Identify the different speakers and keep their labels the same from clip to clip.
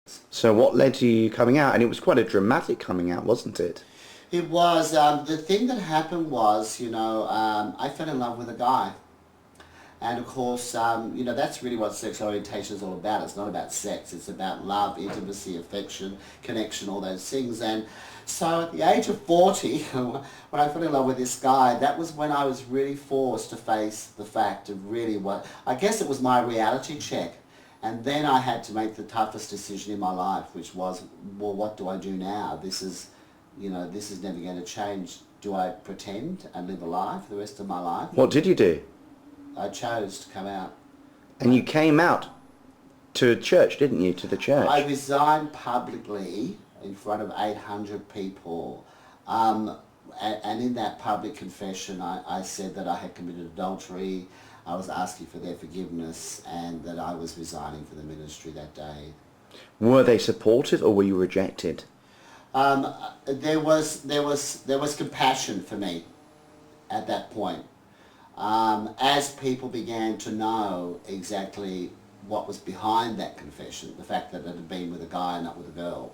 Speaker 1: So what led to you coming out? And it was quite a dramatic coming out, wasn't it?
Speaker 2: It was, the thing that happened was, I fell in love with a guy. And of course, that's really what sexual orientation is all about. It's not about sex. It's about love, intimacy, affection, connection, all those things. And so at the age of 40, when I fell in love with this guy, that was when I was really forced to face the fact of really what, I guess it was my reality check. And then I had to make the toughest decision in my life, which was, well, what do I do now? This is never going to change. Do I pretend and live a lie for the rest of my life?
Speaker 1: What did you do?
Speaker 2: I chose to come out.
Speaker 1: And you came out to a church, didn't you? To the church.
Speaker 2: I resigned publicly in front of 800 people. And in that public confession, I said that I had committed adultery. I was asking for their forgiveness and that I was resigning for the ministry that day.
Speaker 1: Were they supportive or were you rejected?
Speaker 2: There was compassion for me at that point. As people began to know exactly what was behind that confession, the fact that it had been with a guy and not with a girl,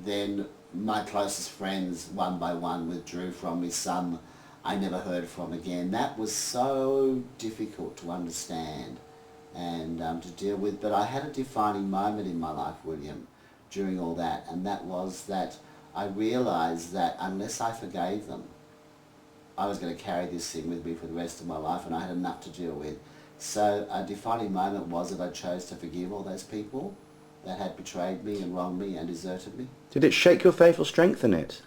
Speaker 2: then my closest friends one by one withdrew from me. Some I never heard from again. That was so difficult to understand and to deal with. But I had a defining moment in my life, William, during all that, and that was that I realised that unless I forgave them, I was going to carry this thing with me for the rest of my life, and I had enough to deal with. So a defining moment was that I chose to forgive all those people that had betrayed me and wronged me and deserted me.
Speaker 1: Did it shake your faith or strengthen it?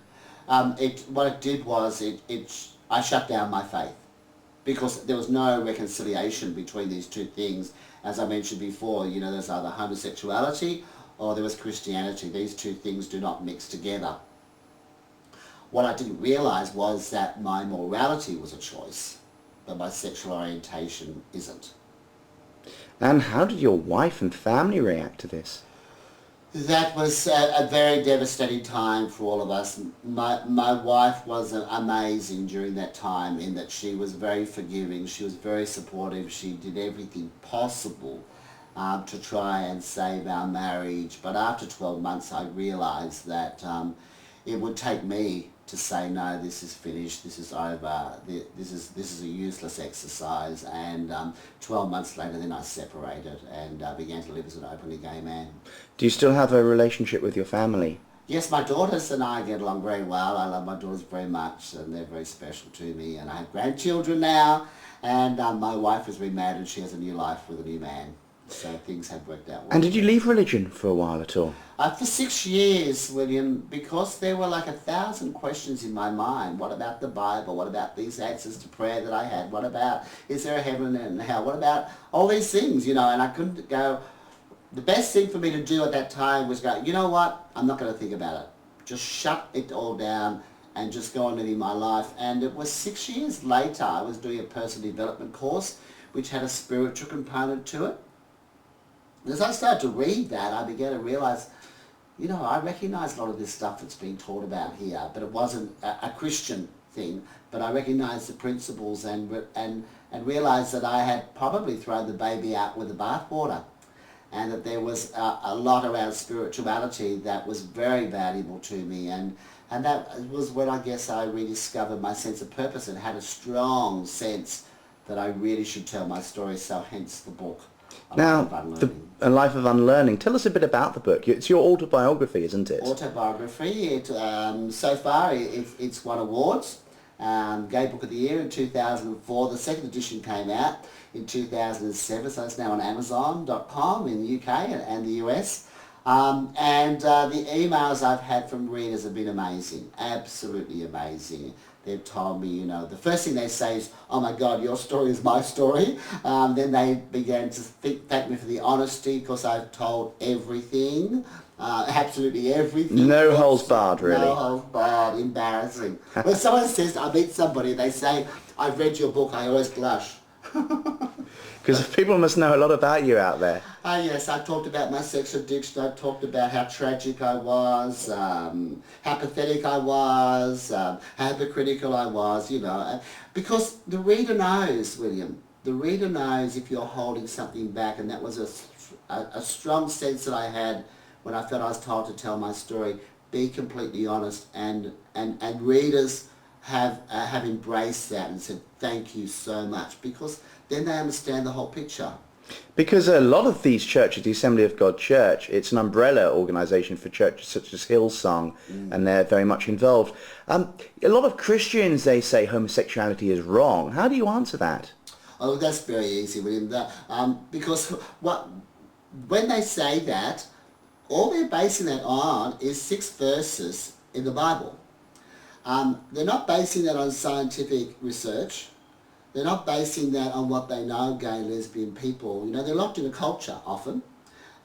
Speaker 2: What it did was I shut down my faith because there was no reconciliation between these two things. As I mentioned before, there's either homosexuality or there was Christianity. These two things do not mix together. What I didn't realise was that my morality was a choice, but my sexual orientation isn't.
Speaker 1: And how did your wife and family react to this?
Speaker 2: That was a very devastating time for all of us. My wife was amazing during that time in that she was very forgiving, she was very supportive, she did everything possible to try and save our marriage. But after 12 months I realised that it would take me to say, no, this is finished, this is over, this is a useless exercise. And 12 months later then I separated and began to live as an openly gay man.
Speaker 1: Do you still have a relationship with your family?
Speaker 2: Yes, my daughters and I get along very well. I love my daughters very much and they're very special to me. And I have grandchildren now, and my wife is remarried and she has a new life with a new man. So things have worked out well.
Speaker 1: And did you leave religion for a while at all?
Speaker 2: For 6 years, William, because there were like 1,000 questions in my mind. What about the Bible? What about these answers to prayer that I had? What about, is there a heaven and hell? What about all these things, and I couldn't go. The best thing for me to do at that time was go, you know what, I'm not going to think about it. Just shut it all down and just go on living my life. And it was 6 years later, I was doing a personal development course, which had a spiritual component to it. As I started to read that, I began to realise, I recognise a lot of this stuff that's being taught about here, but it wasn't a Christian thing. But I recognised the principles and realised that I had probably thrown the baby out with the bathwater, and that there was a lot around spirituality that was very valuable to me. And that was when I guess I rediscovered my sense of purpose and had a strong sense that I really should tell my story, so hence the book.
Speaker 1: Now, A Life of Unlearning. Tell us a bit about the book. It's your autobiography, isn't it?
Speaker 2: Autobiography. So far, it's won awards. Gay Book of the Year in 2004. The second edition came out in 2007, so it's now on Amazon.com in the UK and the US. The emails I've had from readers have been amazing, absolutely amazing. They've told me, the first thing they say is, oh my God, your story is my story. Then they began to thank me for the honesty because I've told everything, absolutely everything.
Speaker 1: No holes barred, really.
Speaker 2: No holes barred, embarrassing. When someone says, I meet somebody, they say, I've read your book, I always blush.
Speaker 1: Because people must know a lot about you out there.
Speaker 2: Yes, I talked about my sex addiction. I talked about how tragic I was, how pathetic I was, how hypocritical I was, Because the reader knows, William, the reader knows if you're holding something back, and that was a strong sense that I had when I felt I was told to tell my story. Be completely honest, and readers have embraced that and said thank you so much, because then they understand the whole picture.
Speaker 1: Because a lot of these churches, the Assembly of God Church, it's an umbrella organisation for churches such as Hillsong, and they're very much involved. A lot of Christians, they say homosexuality is wrong. How do you answer that?
Speaker 2: Oh, that's very easy, William. Because when they say that, all they're basing that on is 6 verses in the Bible. They're not basing that on scientific research. They're not basing that on what they know, gay, lesbian people. You know, they're locked in a culture often,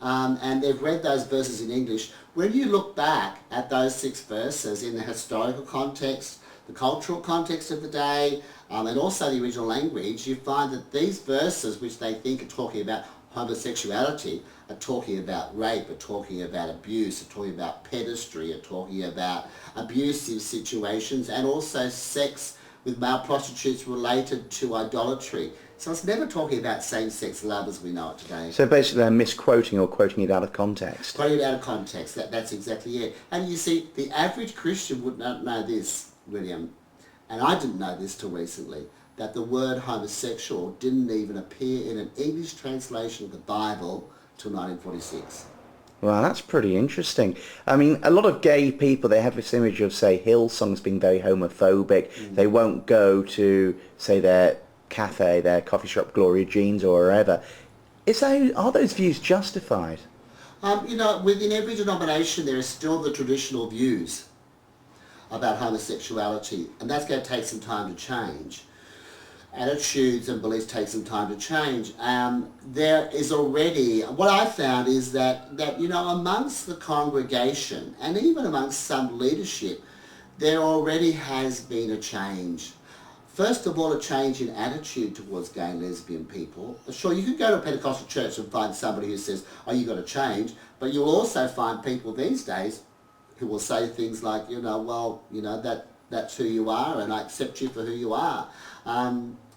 Speaker 2: and they've read those verses in English. When you look back at those 6 verses in the historical context, the cultural context of the day, and also the original language, you find that these verses, which they think are talking about homosexuality, are talking about rape, are talking about abuse, are talking about pedestry, are talking about abusive situations, and also sex with male prostitutes related to idolatry. So it's never talking about same-sex love as we know it today.
Speaker 1: So basically they're misquoting or quoting it out of context.
Speaker 2: Quoting it out of context, that's exactly it. And you see, the average Christian would not know this, William, and I didn't know this till recently, that the word homosexual didn't even appear in an English translation of the Bible till 1946.
Speaker 1: Well, that's pretty interesting. I mean, a lot of gay people, they have this image of, say, Hillsong's being very homophobic. They won't go to, say, their cafe, their coffee shop, Gloria Jeans or wherever. Are those views justified?
Speaker 2: You know, within every denomination there are still the traditional views about homosexuality, and that's going to take some time to change. Attitudes and beliefs take some time to change. There is already, what I found is that you know, amongst the congregation and even amongst some leadership, there already has been a change. First of all, a change in attitude towards gay and lesbian people. Sure, you could go to a Pentecostal church and find somebody who says, oh, you've got to change, but you'll also find people these days who will say things like, you know, well, you know, that's who you are and I accept you for who you are.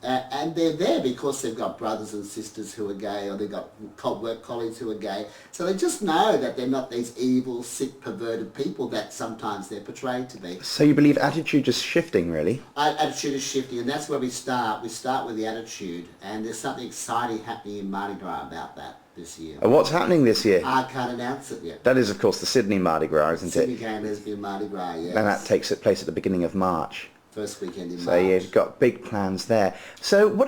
Speaker 2: And they're there because they've got brothers and sisters who are gay, or they've got work colleagues who are gay. So they just know that they're not these evil, sick, perverted people that sometimes they're portrayed to be.
Speaker 1: So you believe attitude is shifting, really?
Speaker 2: Attitude is shifting, and that's where we start. We start with the attitude, and there's something exciting happening in Mardi Gras about that this year.
Speaker 1: And what's happening this year?
Speaker 2: I can't announce it yet.
Speaker 1: That is, of course, the Sydney Mardi Gras, isn't
Speaker 2: Sydney
Speaker 1: it?
Speaker 2: Gay and Lesbian Mardi Gras, yes.
Speaker 1: And that takes place at the beginning of March.
Speaker 2: First weekend in March.
Speaker 1: So you've got big plans there. So what